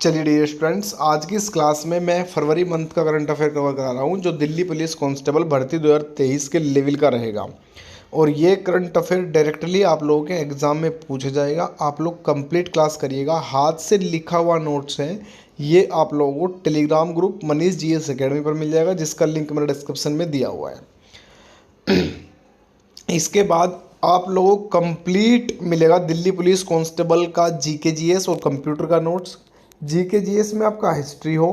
चलिए dear students, आज की इस क्लास में मैं फरवरी मंथ का करंट अफेयर कवर करा रहा हूँ जो दिल्ली पुलिस कांस्टेबल भर्ती 2023 के लेवल का रहेगा। और ये करंट अफेयर डायरेक्टली आप लोगों के एग्ज़ाम में पूछा जाएगा। आप लोग कंप्लीट क्लास करिएगा, हाथ से लिखा हुआ नोट्स है। ये आप लोगों को Telegram group Manish GS academy पर मिल जाएगा, जिसका लिंक मैंने डिस्क्रिप्शन में दिया हुआ है। इसके बाद आप लोगों को कंप्लीट मिलेगा दिल्ली पुलिस कांस्टेबल का GK GS और कंप्यूटर का नोट्स। GK GS में आपका हिस्ट्री हो,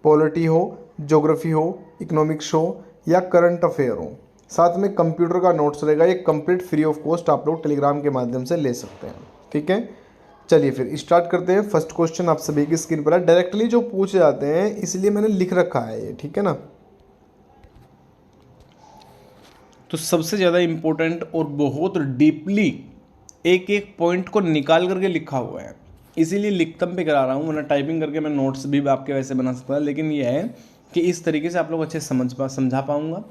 पॉलिटी हो, ज्योग्राफी हो, इकोनॉमिक्स हो या करंट अफेयर हो, साथ में कंप्यूटर का नोट्स रहेगा। ये कंप्लीट फ्री ऑफ कॉस्ट आप लोग टेलीग्राम के माध्यम से ले सकते हैं। ठीक है, चलिए फिर स्टार्ट करते हैं। फर्स्ट क्वेश्चन आप सभी की स्क्रीन पर है, डायरेक्टली जो पूछे जाते हैं इसलिए मैंने लिख रखा है ये। ठीक है ना, तो सबसे ज़्यादा इम्पोर्टेंट और बहुत डीपली एक एक पॉइंट को निकाल करके लिखा हुआ है, इसीलिए लिखतम पे करा रहा हूँ, वरना टाइपिंग करके मैं नोट्स भी आपके वैसे बना सकता था। लेकिन यह है कि इस तरीके से आप लोग अच्छे समझा पाऊँगा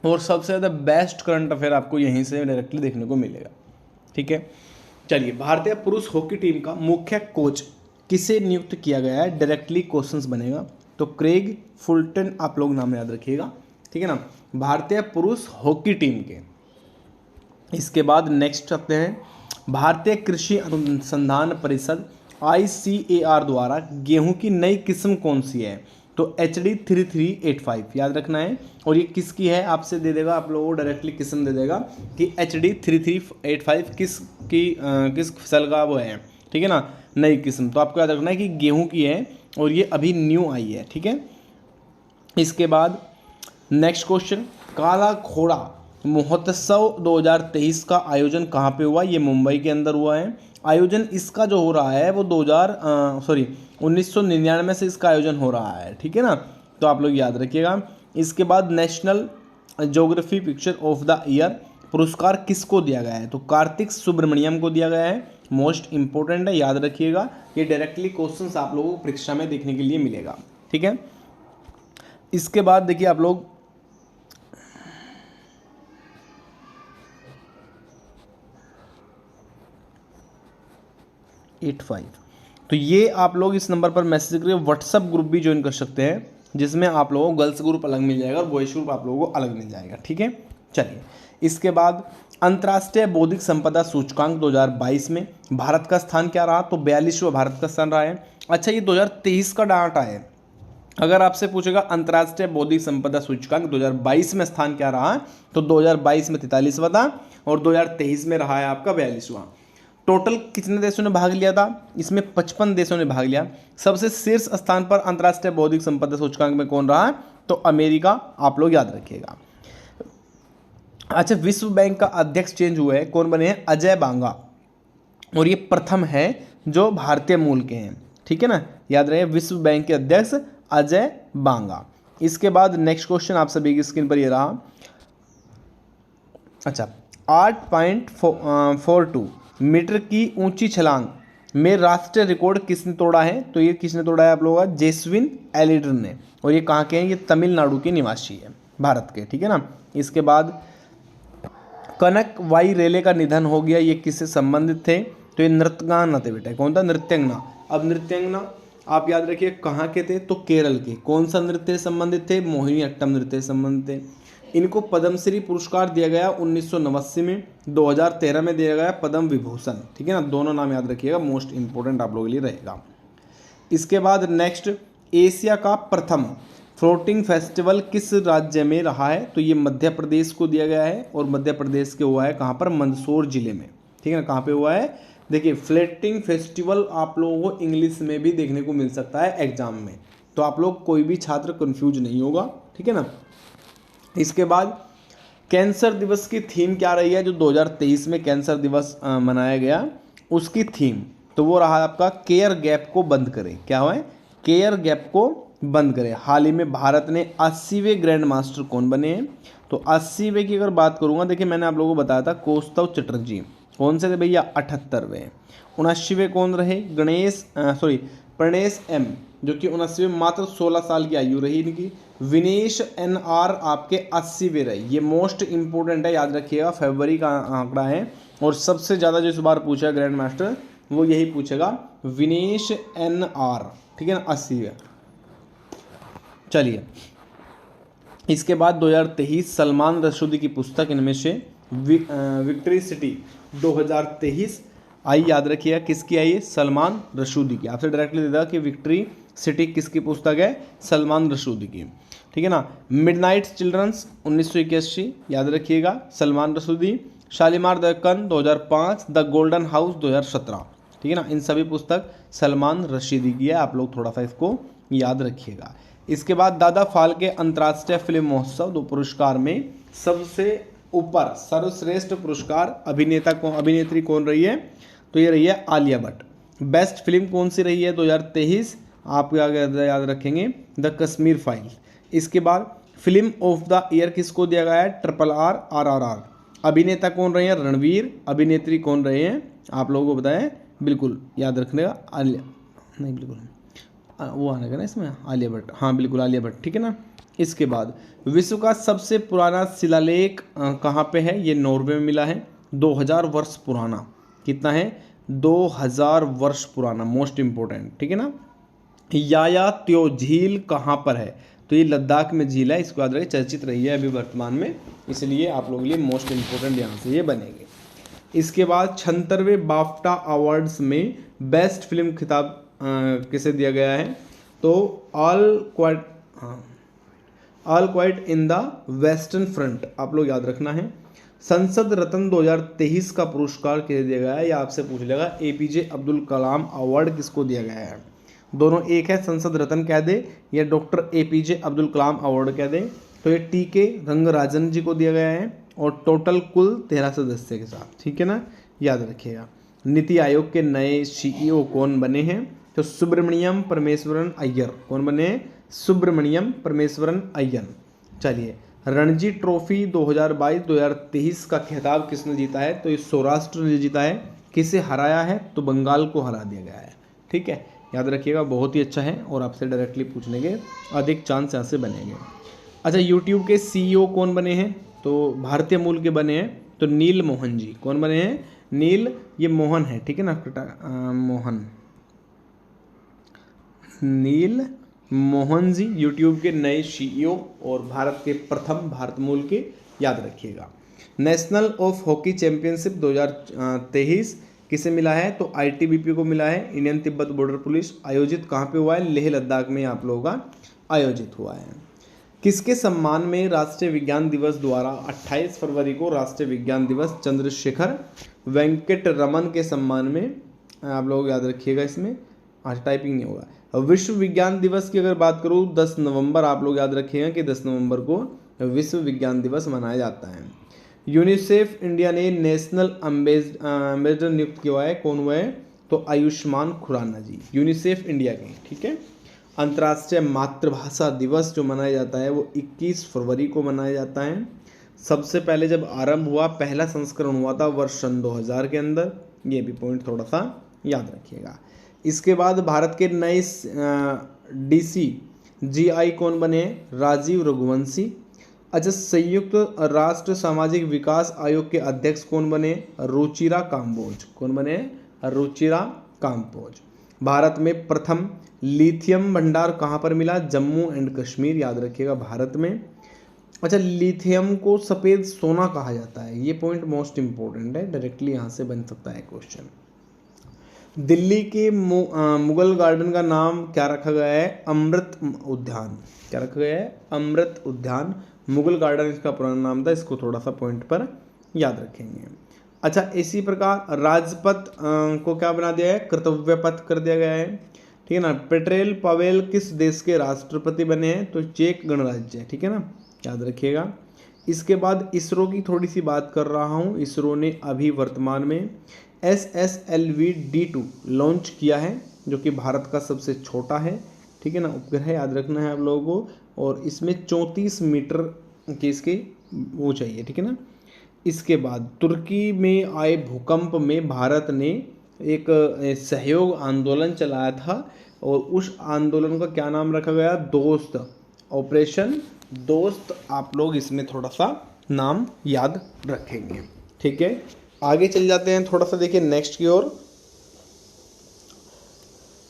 और सबसे ज़्यादा बेस्ट करंट अफेयर आपको यहीं से डायरेक्टली देखने को मिलेगा। ठीक है, चलिए। भारतीय पुरुष हॉकी टीम का मुख्य कोच किसे नियुक्त किया गया है? डायरेक्टली क्वेश्चंस बनेगा, तो क्रेग फुलटन आप लोग नाम याद रखिएगा। ठीक है ना, भारतीय पुरुष हॉकी टीम के। इसके बाद नेक्स्ट आते हैं, भारतीय कृषि अनुसंधान परिषद ICAR द्वारा गेहूं की नई किस्म कौन सी है? तो HD 3385 याद रखना है। और ये किसकी है आपसे दे देगा, आप लोगों को डायरेक्टली किस्म दे देगा कि HD 3385 किस फसल का वो है। ठीक है ना, नई किस्म। तो आपको याद रखना है कि गेहूं की है और ये अभी न्यू आई है। ठीक है, इसके बाद नेक्स्ट क्वेश्चन, काला घोड़ा महोत्सव 2023 का आयोजन कहाँ पे हुआ? ये मुंबई के अंदर हुआ है। आयोजन इसका जो हो रहा है वो 1999 से इसका आयोजन हो रहा है। ठीक है ना, तो आप लोग याद रखिएगा। इसके बाद national geography picture of the year पुरस्कार किसको दिया गया है? तो कार्तिक सुब्रमण्यम को दिया गया है। मोस्ट इंपॉर्टेंट है, याद रखिएगा। ये डायरेक्टली क्वेश्चंस आप लोगों को परीक्षा में देखने के लिए मिलेगा। ठीक है, इसके बाद देखिए आप लोग, तो ये आप लोग इस नंबर पर मैसेज करके व्हाट्सअप ग्रुप भी ज्वाइन कर सकते हैं, जिसमें आप लोगों को गर्ल्स ग्रुप अलग मिल जाएगा और बॉयज ग्रुप आप लोगों को अलग मिल जाएगा। ठीक है, चलिए। इसके बाद अंतर्राष्ट्रीय बौद्धिक संपदा सूचकांक 2022 में भारत का स्थान क्या रहा? तो 42वां भारत का स्थान रहा है। अच्छा, ये 2023 का डाटा है। अगर आपसे पूछेगा अंतर्राष्ट्रीय बौद्धिक संपदा सूचकांक 2022 में स्थान क्या रहा, तो 2022 में 43वां था और 2023 में रहा है आपका 42वां। टोटल कितने देशों ने भाग लिया था? इसमें 55 देशों ने भाग लिया। सबसे शीर्ष स्थान पर अंतर्राष्ट्रीय बौद्धिक संपदा सूचकांक में कौन रहा? तो अमेरिका, आप लोग याद रखिएगा। अच्छा, विश्व बैंक का अध्यक्ष चेंज हुए हैं, कौन बने हैं? अजय बांगा, और ये प्रथम है जो भारतीय मूल के हैं। ठीक है ना, याद रहे, विश्व बैंक के अध्यक्ष अजय बांगा। इसके बाद नेक्स्ट क्वेश्चन आप सभी की स्क्रीन पर ये रहा। अच्छा, 8.42 मीटर की ऊंची छलांग में राष्ट्रीय रिकॉर्ड किसने तोड़ा है? तो ये किसने तोड़ा है आप लोगों का? जेसविन एलिडर ने। और ये कहाँ के हैं? ये तमिलनाडु के निवासी है, भारत के। ठीक है ना, इसके बाद कनक वाई रेले का निधन हो गया, ये किससे संबंधित थे? तो ये नृत्यगाना थे बेटा। कौन था? नृत्यंगना। अब नृत्यंगना आप याद रखिए कहाँ के थे? तो केरल के। कौन सा नृत्य से संबंधित थे? मोहिनी अट्टम नृत्य से संबंधित थे। इनको पद्मश्री पुरस्कार दिया गया 1989 में, 2013 में दिया गया पद्म विभूषण। ठीक है ना, दोनों नाम याद रखिएगा, मोस्ट इंपोर्टेंट आप लोगों के लिए रहेगा। इसके बाद नेक्स्ट, एशिया का प्रथम फ्लोटिंग फेस्टिवल किस राज्य में रहा है? तो ये मध्य प्रदेश को दिया गया है और मध्य प्रदेश के हुआ है कहाँ पर? मंदसौर जिले में। ठीक है ना, कहाँ पे हुआ है? देखिए, फ्लोटिंग फेस्टिवल आप लोगों को इंग्लिश में भी देखने को मिल सकता है एग्जाम में, तो आप लोग कोई भी छात्र कंफ्यूज नहीं होगा। ठीक है ना, इसके बाद कैंसर दिवस की थीम क्या रही है? जो 2023 में कैंसर दिवस मनाया गया, उसकी थीम तो वो रहा आपका केयर गैप को बंद करें। क्या हुआ है? केयर गैप को बंद करें। हाल ही में भारत ने 80वें ग्रैंड मास्टर कौन बने हैं? तो 80वें की अगर बात करूंगा, देखिए मैंने आप लोगों को बताया था कौस्तव चटर्जी। कौन से थे भैया? 78वें। 79वें कौन रहे? प्रणेश एम, जो कि 79वें, मात्र 16 साल की आयु रही इनकी। विनेश NR आपके 80वें रहे। ये मोस्ट इंपोर्टेंट है, याद रखिएगा, फरवरी का आंकड़ा है। और सबसे ज़्यादा जो इस बार पूछा ग्रैंड मास्टर वो यही पूछेगा, विनेश NR, ठीक है ना, 80 है। चलिए, इसके बाद 2023 सलमान रशदी की पुस्तक इनमें से विक्ट्री सिटी 2023 आई, याद रखिएगा किसकी आई है, सलमान रशदी की। आपसे डायरेक्टली दे देगा कि विक्ट्री सिटी किसकी पुस्तक है, सलमान रशदी की, ठीक है ना। मिडनाइट चिल्ड्रंस 1981, याद रखिएगा सलमान रशदी। शालीमार दक्कन 2005, द गोल्डन हाउस 2017, ठीक है ना। इन सभी पुस्तक सलमान रशदी की है, आप लोग थोड़ा सा इसको याद रखिएगा। इसके बाद दादा फाल्के अंतर्राष्ट्रीय फिल्म महोत्सव 2 पुरस्कार में सबसे ऊपर सर्वश्रेष्ठ पुरस्कार अभिनेत्री कौन रही है, तो ये रही है आलिया भट्ट। बेस्ट फिल्म कौन सी रही है 2023, आप याद रखेंगे, द कश्मीर फाइल। इसके बाद फिल्म ऑफ द ईयर किसको दिया गया है, RRR। अभिनेता कौन रहे हैं, रणवीर। अभिनेत्री कौन रहे हैं, आप लोगों को बताएं, बिल्कुल याद रखने का, आलिया, नहीं बिल्कुल वो आने का ना इसमें, आलिया भट्ट, हाँ बिल्कुल आलिया भट्ट, ठीक है ना। इसके बाद विश्व का सबसे पुराना शिलालेख कहाँ पे है, ये नॉर्वे में मिला है, 2000 वर्ष पुराना। कितना है, 2000 वर्ष पुराना, मोस्ट इंपॉर्टेंट, ठीक है ना। याया त्यो झील कहाँ पर है, तो ये लद्दाख में झील है, इसको याद रखिए, चर्चित रही है अभी वर्तमान में, इसलिए आप लोगों के लिए मोस्ट इंपॉर्टेंट यहाँ से ये बनेंगे। इसके बाद 76वें बाफ्टा अवार्ड्स में बेस्ट फिल्म खिताब किसे दिया गया है, तो all quite in the western front, आप लोग याद रखना है। संसद रत्न 2023 का पुरस्कार किसे दिया गया है, या आपसे पूछ लेगा APJ अब्दुल कलाम अवार्ड किसको दिया गया है। दोनों एक है, संसद रत्न कह दे या doctor APJ Abdul Kalam award कह दे, तो ये TK रंगराजन जी को दिया गया है, और टोटल कुल 13 सदस्य के साथ, ठीक है ना, याद रखिएगा। नीति आयोग के नए CEO कौन बने हैं, तो सुब्रमण्यम परमेश्वरन अय्यर। कौन बने, सुब्रमण्यम परमेश्वरन अय्यर। चलिए, रणजी ट्रॉफी 2022-2023 का खिताब किसने जीता है, तो ये सौराष्ट्र ने जीता है। किसे हराया है, तो बंगाल को हरा दिया गया है, ठीक है, याद रखिएगा, बहुत ही अच्छा है, और आपसे डायरेक्टली पूछने के अधिक चांस यहाँ से बनेंगे। अच्छा, यूट्यूब के CEO कौन बने हैं, तो भारतीय मूल के बने हैं, तो नील मोहन जी। कौन बने हैं, नील, ये मोहन है, ठीक है ना, मोहन, नील मोहन जी यूट्यूब के नए CEO और भारत के प्रथम भारत मूल के, याद रखिएगा। नेशनल ऑफ हॉकी चैंपियनशिप 2023 किसे मिला है, तो ITBP को मिला है, इंडियन तिब्बत बॉर्डर पुलिस। आयोजित कहाँ पे हुआ है, लेह लद्दाख में आप लोगों का आयोजित हुआ है। किसके सम्मान में राष्ट्रीय विज्ञान दिवस द्वारा 28 फरवरी को राष्ट्रीय विज्ञान दिवस चंद्रशेखर वेंकट रमन के सम्मान में, आप लोग याद रखिएगा, इसमें आज टाइपिंग नहीं होगा। विश्व विज्ञान दिवस की अगर बात करूँ 10 नवंबर, आप लोग याद रखिएगा कि 10 नवंबर को विश्व विज्ञान दिवस मनाया जाता है। यूनिसेफ इंडिया ने नेशनल एम्बेसडर नियुक्त किया है, कौन हुआ है, तो आयुष्मान खुराना जी, यूनिसेफ इंडिया के, ठीक है। अंतर्राष्ट्रीय मातृभाषा दिवस जो मनाया जाता है वो 21 फरवरी को मनाया जाता है। सबसे पहले जब आरंभ हुआ, पहला संस्करण हुआ था वर्ष 2000 के अंदर, ये भी पॉइंट थोड़ा सा याद रखिएगा। इसके बाद भारत के नए DCGI कौन बने हैं, राजीव रघुवंशी। अच्छा, संयुक्त राष्ट्र सामाजिक विकास आयोग के अध्यक्ष कौन बने, रुचिरा काम्बोज। कौन बने, रुचिरा काम्बोज। भारत में प्रथम लिथियम भंडार कहाँ पर मिला, जम्मू एंड कश्मीर, याद रखिएगा, भारत में। अच्छा, लिथियम को सफ़ेद सोना कहा जाता है, ये पॉइंट मोस्ट इंपॉर्टेंट है, डायरेक्टली यहाँ से बन सकता है क्वेश्चन। दिल्ली के मुगल गार्डन का नाम क्या रखा गया है, अमृत उद्यान। क्या रखा गया है, अमृत उद्यान। मुगल गार्डन इसका पुराना नाम था, इसको थोड़ा सा पॉइंट पर याद रखेंगे। अच्छा, इसी प्रकार राजपथ को क्या बना दिया है, कर्तव्य पथ कर दिया गया है, ठीक है ना। पेट्रेल पावेल किस देश के राष्ट्रपति बने हैं, तो चेक गणराज्य, ठीक है ना, याद रखिएगा। इसके बाद इसरो की थोड़ी सी बात कर रहा हूँ। इसरो ने अभी वर्तमान में SSLV-D2 लॉन्च किया है, जो कि भारत का सबसे छोटा है, ठीक है ना, उपग्रह, याद रखना है आप लोगों को। और इसमें 34 मीटर की इसकी ऊंचाई है, ठीक है ना। इसके बाद तुर्की में आए भूकंप में भारत ने एक सहयोग आंदोलन चलाया था, और उस आंदोलन का क्या नाम रखा गया, दोस्त, ऑपरेशन दोस्त। आप लोग इसमें थोड़ा सा नाम याद रखेंगे, ठीक है। आगे चल जाते हैं थोड़ा सा, देखिए नेक्स्ट की ओर।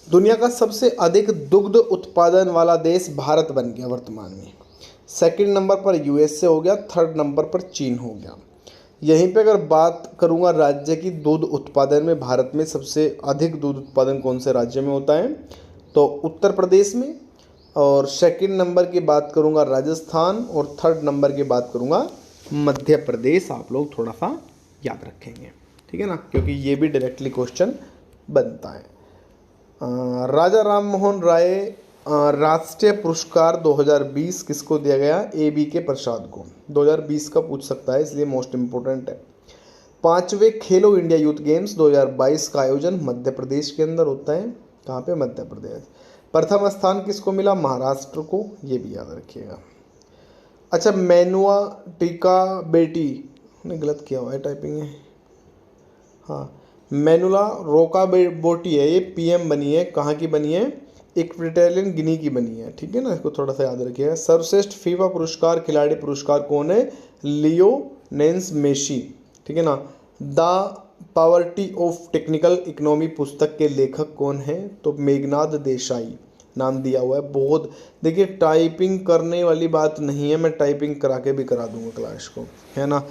दुनिया का सबसे अधिक दुग्ध उत्पादन वाला देश भारत बन गया वर्तमान में। सेकंड नंबर पर यूएसए हो गया, थर्ड नंबर पर चीन हो गया। यहीं पे अगर बात करूंगा राज्य की दूध उत्पादन में, भारत में सबसे अधिक दूध उत्पादन कौन से राज्य में होता है, तो उत्तर प्रदेश में। और सेकंड नंबर की बात करूंगा राजस्थान, और थर्ड नंबर की बात करूंगा मध्य प्रदेश। आप लोग थोड़ा सा याद रखेंगे, ठीक है ना, क्योंकि ये भी डायरेक्टली क्वेश्चन बनता है। राजा राम मोहन राय राष्ट्रीय पुरस्कार 2020 किसको दिया गया? ए बी के प्रसाद को। 2020 का पूछ सकता है, इसलिए मोस्ट इम्पोर्टेंट है। 5वें खेलो इंडिया यूथ गेम्स 2022 का आयोजन मध्य प्रदेश के अंदर होता है। कहाँ पे? मध्य प्रदेश। प्रथम स्थान किसको मिला? महाराष्ट्र को, ये भी याद रखिएगा। अच्छा, मैनुआ टीका बेटी ने गलत किया हुआ है टाइपिंग है, हाँ, मैनुला रोका बोटी है, ये पीएम बनी है। कहाँ की बनी है? इक्वेटोरियल गिनी की बनी है, ठीक है ना, इसको थोड़ा सा याद रखिएगा। सर्वश्रेष्ठ फीफा पुरस्कार खिलाड़ी पुरस्कार कौन है? लियो नेंस मेसी, ठीक है ना। The poverty of technical economy पुस्तक के लेखक कौन है? तो मेघनाद देसाई नाम दिया हुआ है। बहुत देखिए, टाइपिंग करने वाली बात नहीं है, मैं टाइपिंग करा के भी करा दूंगा क्लास को, है ना,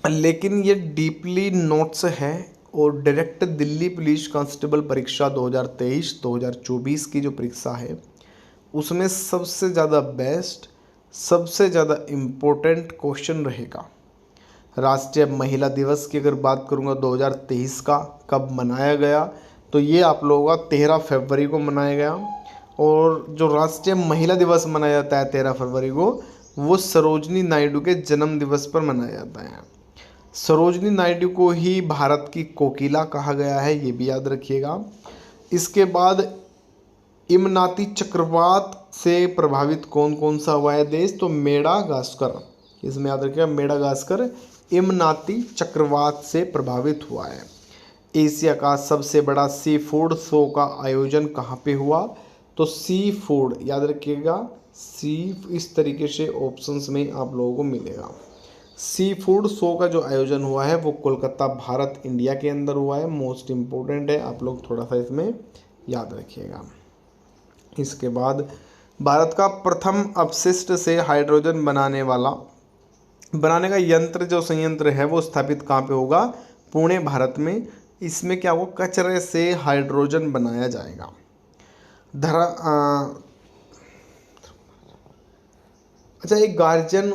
लेकिन ये डीपली नोट्स है। और डायरेक्ट दिल्ली पुलिस कांस्टेबल परीक्षा 2023-2024 की जो परीक्षा है, उसमें सबसे ज़्यादा बेस्ट, सबसे ज़्यादा इम्पोर्टेंट क्वेश्चन रहेगा। राष्ट्रीय महिला दिवस की अगर बात करूँगा 2023 का कब मनाया गया, तो ये आप लोगों का 13 फरवरी को मनाया गया। और जो राष्ट्रीय महिला दिवस मनाया जाता है 13 फरवरी को, वो सरोजनी नायडू के जन्म दिवस पर मनाया जाता है। सरोजनी नायडू को ही भारत की कोकिला कहा गया है, ये भी याद रखिएगा। इसके बाद इमनाती चक्रवात से प्रभावित कौन कौन सा हुआ है देश? तो मेडागास्कर, इसमें याद रखिएगा, मेडागास्कर इमनाती चक्रवात से प्रभावित हुआ है। एशिया का सबसे बड़ा सी फूड शो का आयोजन कहाँ पे हुआ? तो सी फूड, याद रखिएगा, सी, इस तरीके से ऑप्शंस में आप लोगों को मिलेगा। सी फूड शो का जो आयोजन हुआ है वो कोलकाता, भारत, इंडिया के अंदर हुआ है। मोस्ट इम्पोर्टेंट है, आप लोग थोड़ा सा इसमें याद रखिएगा। इसके बाद भारत का प्रथम अपशिष्ट से हाइड्रोजन बनाने का यंत्र, जो संयंत्र है वो स्थापित कहाँ पे होगा? पुणे, भारत में। इसमें क्या होगा? कचरे से हाइड्रोजन बनाया जाएगा। अच्छा, एक गार्जियन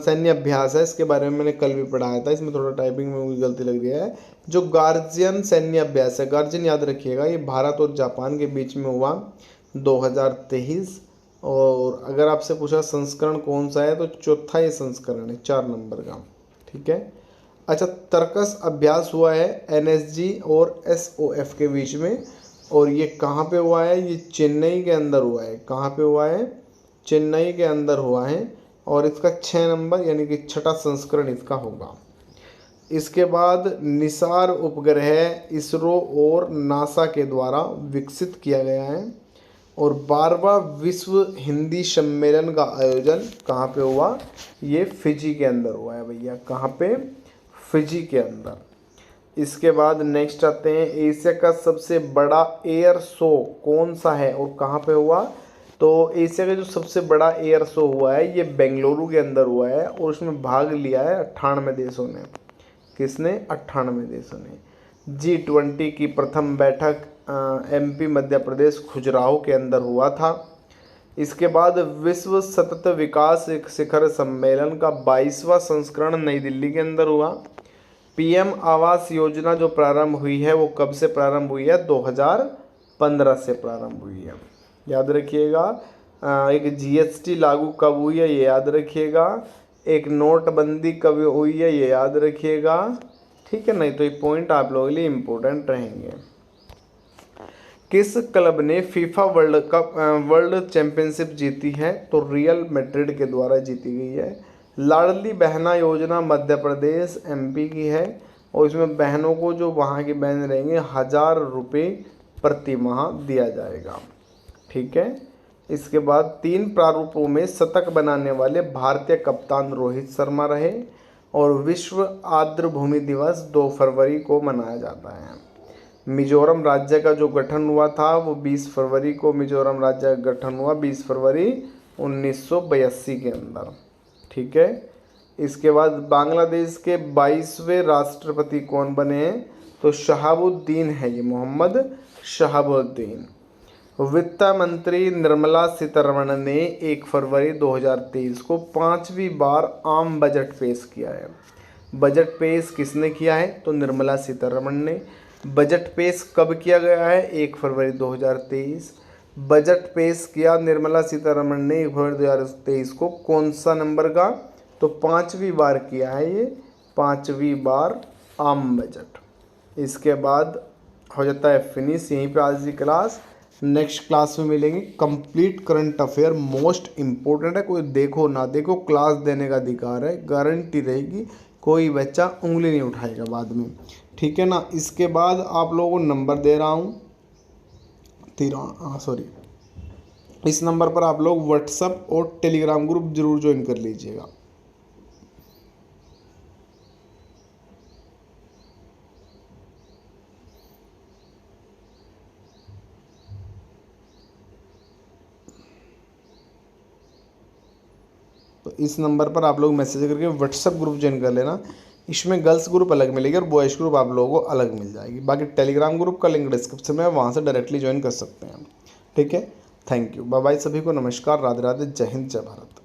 सैन्य अभ्यास है, इसके बारे में मैंने कल भी पढ़ाया था, इसमें थोड़ा टाइपिंग में मुझे गलती लग गई है। जो गार्जियन सैन्य अभ्यास है, गार्जियन याद रखिएगा, ये भारत और जापान के बीच में हुआ 2023। और अगर आपसे पूछा संस्करण कौन सा है, तो चौथा ये संस्करण है, 4 नंबर का, ठीक है। अच्छा, तर्कस अभ्यास हुआ है एनएसजी और एसओएफ के बीच में, और ये कहाँ पे हुआ है? ये चेन्नई के अंदर हुआ है। कहाँ पे हुआ है? चेन्नई के अंदर हुआ है। और इसका 6 नंबर यानी कि छठा संस्करण इसका होगा। इसके बाद निसार उपग्रह इसरो और नासा के द्वारा विकसित किया गया है। और 12वां विश्व हिंदी सम्मेलन का आयोजन कहाँ पे हुआ? ये फिजी के अंदर हुआ है भैया। कहाँ पे? फिजी के अंदर। इसके बाद नेक्स्ट आते हैं, एशिया का सबसे बड़ा एयर शो कौन सा है और कहाँ पे हुआ? तो एशिया का जो सबसे बड़ा एयर शो हुआ है ये बेंगलुरु के अंदर हुआ है, और उसमें भाग लिया है 98 देशों ने। किसने? 98 देशों ने। G20 की प्रथम बैठक MP मध्य प्रदेश खजुराहो के अंदर हुआ था। इसके बाद विश्व सतत विकास शिखर सम्मेलन का 22वां संस्करण नई दिल्ली के अंदर हुआ। PM आवास योजना जो प्रारंभ हुई है वो कब से प्रारंभ हुई है? 2015 से प्रारंभ हुई है, याद रखिएगा। एक GST लागू कब हुई है ये याद रखिएगा। एक नोटबंदी कब हुई है ये याद रखिएगा, ठीक है। नहीं तो ये पॉइंट आप लोगों के लिए इम्पोर्टेंट रहेंगे। किस क्लब ने फीफा वर्ल्ड चैंपियनशिप जीती है? तो रियल मैड्रिड के द्वारा जीती गई है। लाडली बहना योजना मध्य प्रदेश MP की है, और इसमें बहनों को जो वहाँ की बहन रहेंगे 1000 रुपये प्रति माह दिया जाएगा, ठीक है। इसके बाद 3 प्रारूपों में शतक बनाने वाले भारतीय कप्तान रोहित शर्मा रहे। और विश्व आर्द्र भूमि दिवस 2 फरवरी को मनाया जाता है। मिजोरम राज्य का जो गठन हुआ था वो 20 फरवरी को मिजोरम राज्य का गठन हुआ, 20 फरवरी 1982 के अंदर। ठीक है। इसके बाद बांग्लादेश के 22वें राष्ट्रपति कौन बने हैं? तो शहाबुद्दीन है, ये मोहम्मद शहाबुद्दीन। वित्त मंत्री निर्मला सीतारमण ने 1 फरवरी 2023 को 5वीं बार आम बजट पेश किया है। बजट पेश किसने किया है? तो निर्मला सीतारमण ने। बजट पेश कब किया गया है? 1 फरवरी 2023। बजट पेश किया निर्मला सीतारमण ने 1 फरवरी 2023 को, कौन सा नंबर का? तो 5वीं बार किया है ये, 5वीं बार आम बजट। इसके बाद हो जाता है फिनिश यहीं पे आज की क्लास। नेक्स्ट क्लास में मिलेंगे। Complete current affair most important है, कोई देखो ना देखो क्लास देने का अधिकार है, गारंटी रहेगी, कोई बच्चा उंगली नहीं उठाएगा बाद में। ठीक है ना। इसके बाद आप लोगों को नंबर दे रहा हूँ इस नंबर पर आप लोग व्हाट्सएप और टेलीग्राम ग्रुप जरूर ज्वाइन कर लीजिएगा। तो इस नंबर पर आप लोग मैसेज करके व्हाट्सएप ग्रुप ज्वाइन कर लेना। इसमें गर्ल्स ग्रुप अलग मिलेगी और बॉयज़ ग्रुप आप लोगों को अलग मिल जाएगी। बाकी टेलीग्राम ग्रुप का लिंक डिस्क्रिप्शन में है, वहाँ से डायरेक्टली ज्वाइन कर सकते हैं। ठीक है। थैंक यू, बाय बाय सभी को, नमस्कार, राधे राधे, जय हिंद, जय भारत।